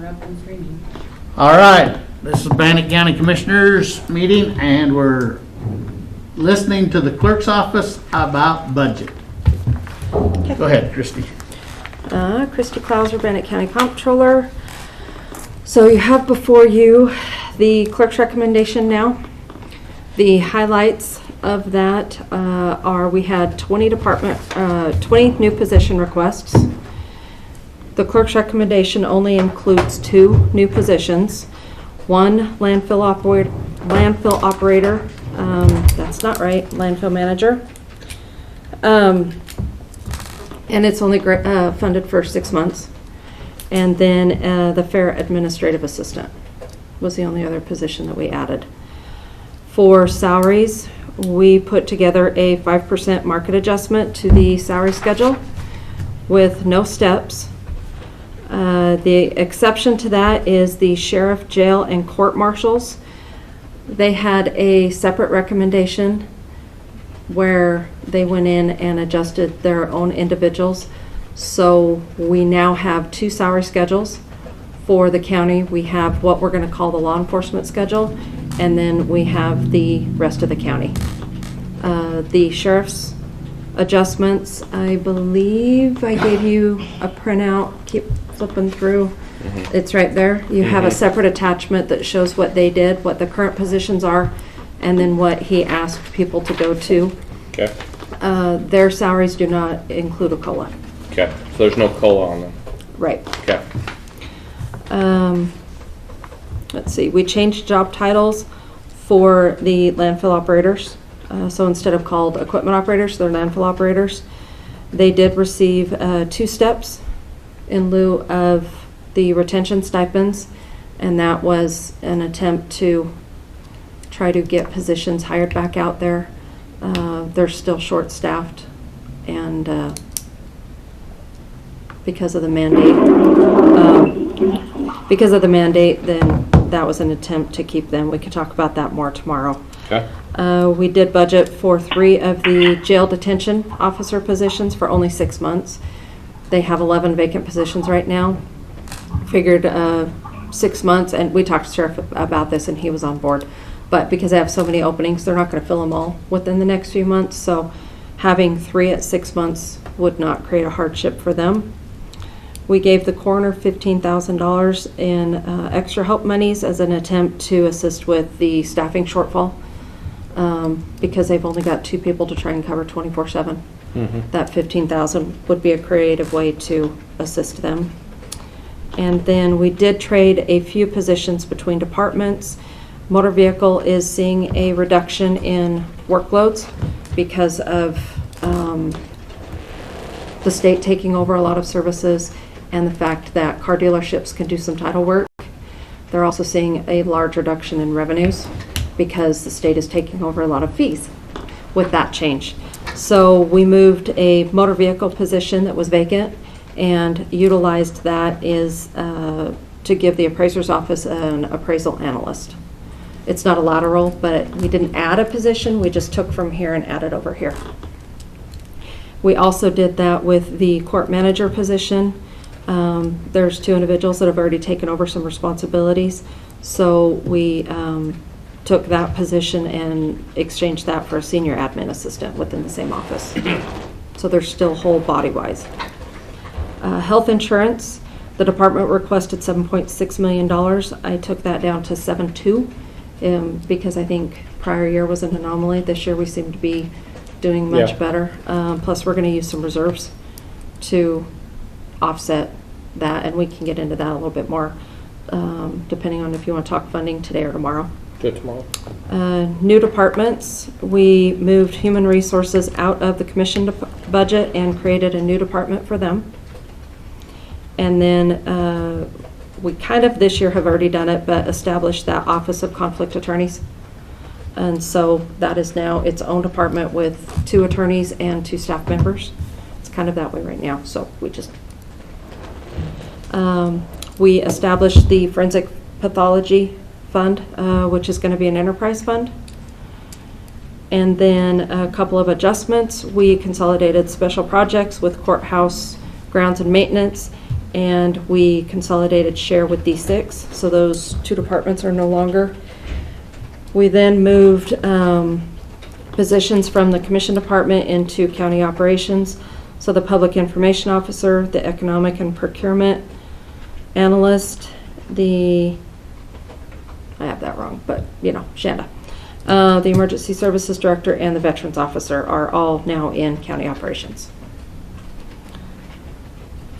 up and screaming. All right, this is Bannock County Commissioners meeting, and we're listening to the clerk's office about budget. Go ahead, Christy. Christy Clauser, Bannock County Comptroller. So you have before you the clerk's recommendation now. The highlights of that are we had 20 new position requests. The clerk's recommendation only includes 2 new positions. One landfill operator, that's not right, landfill manager. And it's only funded for 6 months. And then the fair administrative assistant was the only other position that we added. For salaries, we put together a 5% market adjustment to the salary schedule with no steps. The exception to that is the sheriff, jail, and court marshals. They had a separate recommendation where they went in and adjusted their own individuals. So we now have 2 salary schedules for the county. We have what we're going to call the law enforcement schedule, and then we have the rest of the county. The sheriff's adjustments, I believe I gave you a printout. Keep flipping through. It's right there. You have a separate attachment that shows what they did, what the current positions are, and then what he asked people to go to. Okay. Their salaries do not include a COLA. Okay. So there's no COLA on them. Right. Okay. Let's see. We changed job titles for the landfill operators. So instead of called equipment operators, they're landfill operators. They did receive 2 steps in lieu of the retention stipends, and that was an attempt to try to get positions hired back out there. They're still short-staffed, and because of the mandate, then that was an attempt to keep them. We could talk about that more tomorrow. Okay. We did budget for 3 of the jail detention officer positions for only 6 months. They have 11 vacant positions right now. Figured 6 months, and we talked to the sheriff about this, and he was on board. But because they have so many openings, they're not going to fill them all within the next few months. So having 3 at 6 months would not create a hardship for them. We gave the coroner $15,000 in extra help monies as an attempt to assist with the staffing shortfall, because they've only got 2 people to try and cover 24/7. That $15,000 would be a creative way to assist them. And then we did trade a few positions between departments. Motor vehicle is seeing a reduction in workloads because of the state taking over a lot of services, and the fact that car dealerships can do some title work. They're also seeing a large reduction in revenues because the state is taking over a lot of fees with that change. So we moved a motor vehicle position that was vacant and utilized that is to give the appraiser's office an appraisal analyst. It's not a lateral, but we didn't add a position. We just took from here and added over here. We also did that with the court manager position. There's 2 individuals that have already taken over some responsibilities. So we took that position and exchanged that for a senior admin assistant within the same office. So they're still whole body-wise. Health insurance, the department requested $7.6 million. I took that down to 7.2 because I think prior year was an anomaly. This year we seem to be doing much better. Plus we're going to use some reserves to offset that, and we can get into that a little bit more depending on if you want to talk funding today or tomorrow. Good tomorrow. New departments, we moved human resources out of the commission budget and created a new department for them. And then we kind of this year have already done it, but established that Office of Conflict Attorneys. And so that is now its own department with 2 attorneys and 2 staff members. It's kind of that way right now. So we just we established the Forensic Pathology Fund, which is going to be an enterprise fund. And then a couple of adjustments. We consolidated special projects with courthouse grounds and maintenance, and we consolidated share with D6, so those two departments are no longer. We then moved positions from the commission department into county operations. So the public information officer, the economic and procurement analyst, I have that wrong, but Shanda. The emergency services director and the veterans officer are all now in county operations.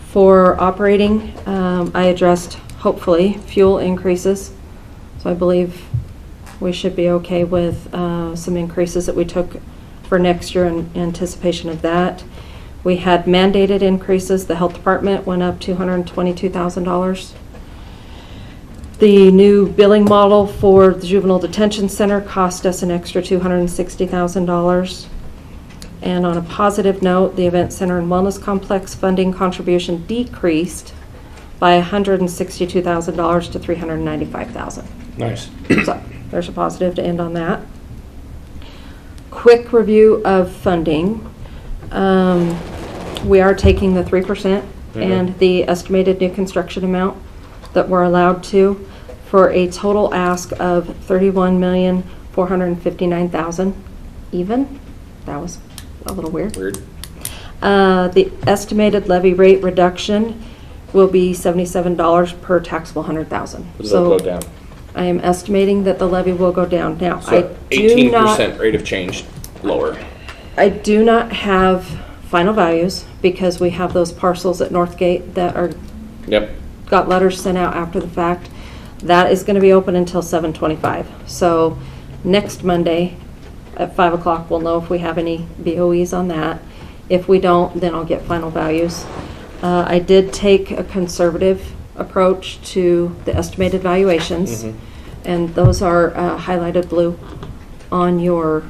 For operating, I addressed, hopefully, fuel increases. So I believe we should be okay with some increases that we took for next year in anticipation of that. We had mandated increases. The health department went up $222,000. The new billing model for the juvenile detention center cost us an extra $260,000. And on a positive note, the event center and wellness complex funding contribution decreased by $162,000 to $395,000. Nice. So there's a positive to end on that. Quick review of funding. We are taking the 3% and the estimated new construction amount that we're allowed to, for a total ask of $31,459,000 even. That was a little weird. The estimated levy rate reduction will be $77 per taxable 100,000. Does that go down? I am estimating that the levy will go down. Now, So 18% rate of change lower. I do not have final values because we have those parcels at Northgate that are got letters sent out after the fact. That is going to be open until 7/25. So next Monday at 5 o'clock, we'll know if we have any BOEs on that. If we don't, then I'll get final values. I did take a conservative approach to the estimated valuations, and those are highlighted blue on your.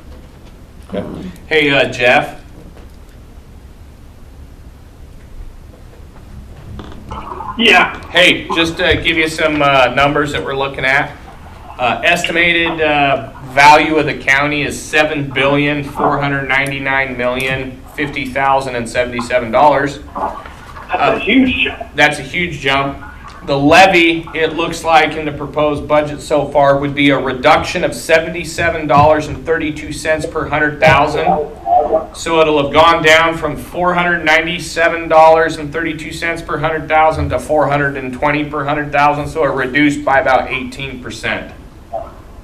Hey, Jeff. Yeah. Hey, just to give you some numbers that we're looking at. Estimated value of the county is $7,499,050,077. That's a huge jump. That's a huge jump. The levy, it looks like in the proposed budget so far, would be a reduction of $77.32 per 100,000. So it'll have gone down from $497.32 per 100,000 to $420 per 100,000. So it reduced by about 18%.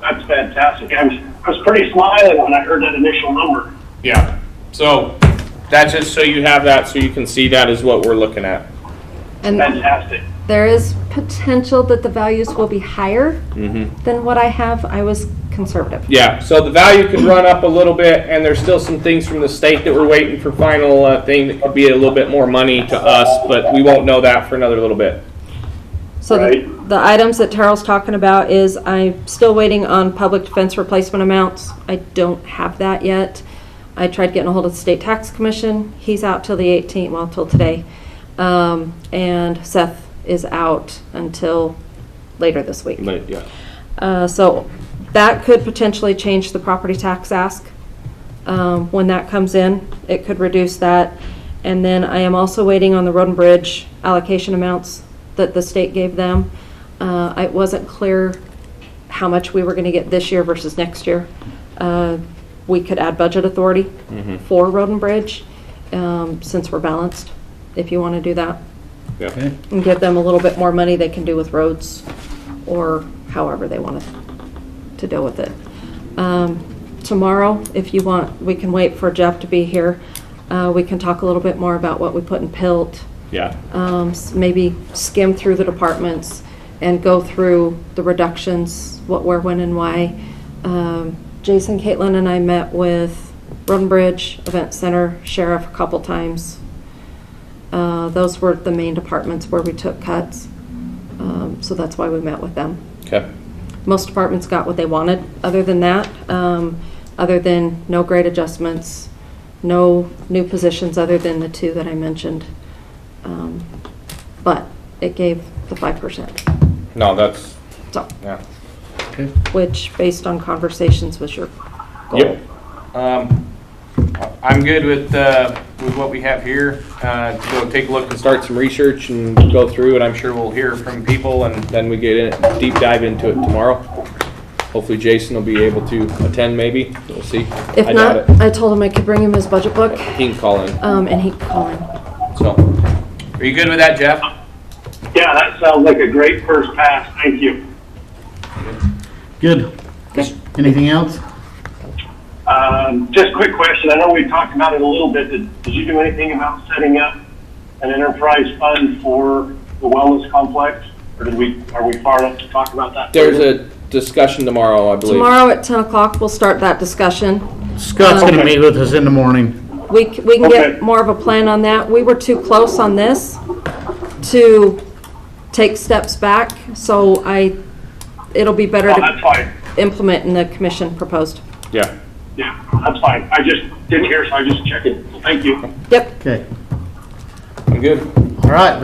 That's fantastic. I was pretty smiling when I heard that initial number. Yeah. So that's just so you have that, so you can see that is what we're looking at. And Fantastic. there is potential that the values will be higher than what I have. I was conservative. Yeah, so the value could run up a little bit, and there's still some things from the state that we're waiting for final thing that could be a little bit more money to us, but we won't know that for another little bit. So Right. the items that Terrell's talking about is I'm still waiting on public defense replacement amounts. I don't have that yet. I tried getting a hold of the State Tax Commission. He's out till the 18th, well, till today. And Seth is out until later this week. But, yeah. So that could potentially change the property tax ask. When that comes in, it could reduce that. And then I am also waiting on the road and bridge allocation amounts that the state gave them. It wasn't clear how much we were going to get this year versus next year. We could add budget authority for road and bridge since we're balanced, if you want to do that. Yeah. Okay. And give them a little bit more money they can do with roads or however they want to deal with it. Tomorrow, if you want, we can wait for Jeff to be here. We can talk a little bit more about what we put in PILT. Yeah. Maybe skim through the departments and go through the reductions, what, where, when, and why. Jason, Caitlin, and I met with Road and Bridge, Event Center, Sheriff a couple times. Those were the main departments where we took cuts. So that's why we met with them. Okay. Most departments got what they wanted. Other than that, other than no grade adjustments, no new positions other than the two that I mentioned. But it gave the 5%. No, that's, So, yeah. which based on conversations was your goal. Yep. I'm good with what we have here. Go take a look and start some research and go through it. I'm sure we'll hear from people and then we get in, deep dive into it tomorrow. Hopefully Jason will be able to attend maybe. We'll see. If I doubt not, it. I told him I could bring him his budget book, He can call in. and he could call in. So, are you good with that, Jeff? Yeah, that sounds like a great first pass. Thank you. Good. Anything else? Just a quick question. I know we talked about it a little bit. Did you do anything about setting up an enterprise fund for the wellness complex? Or are we far enough to talk about that? There's a discussion tomorrow, I believe. Tomorrow at 10 o'clock, we'll start that discussion. Scott's gonna Okay. meet with us in the morning. We can Okay. get more of a plan on that. We were too close on this to take steps back, so it'll be better Oh, to that's fine. implement in the commission proposed. Yeah. Yeah, that's fine. I just didn't hear, so I just checking. Thank you. Yep. Okay. I'm good. All right.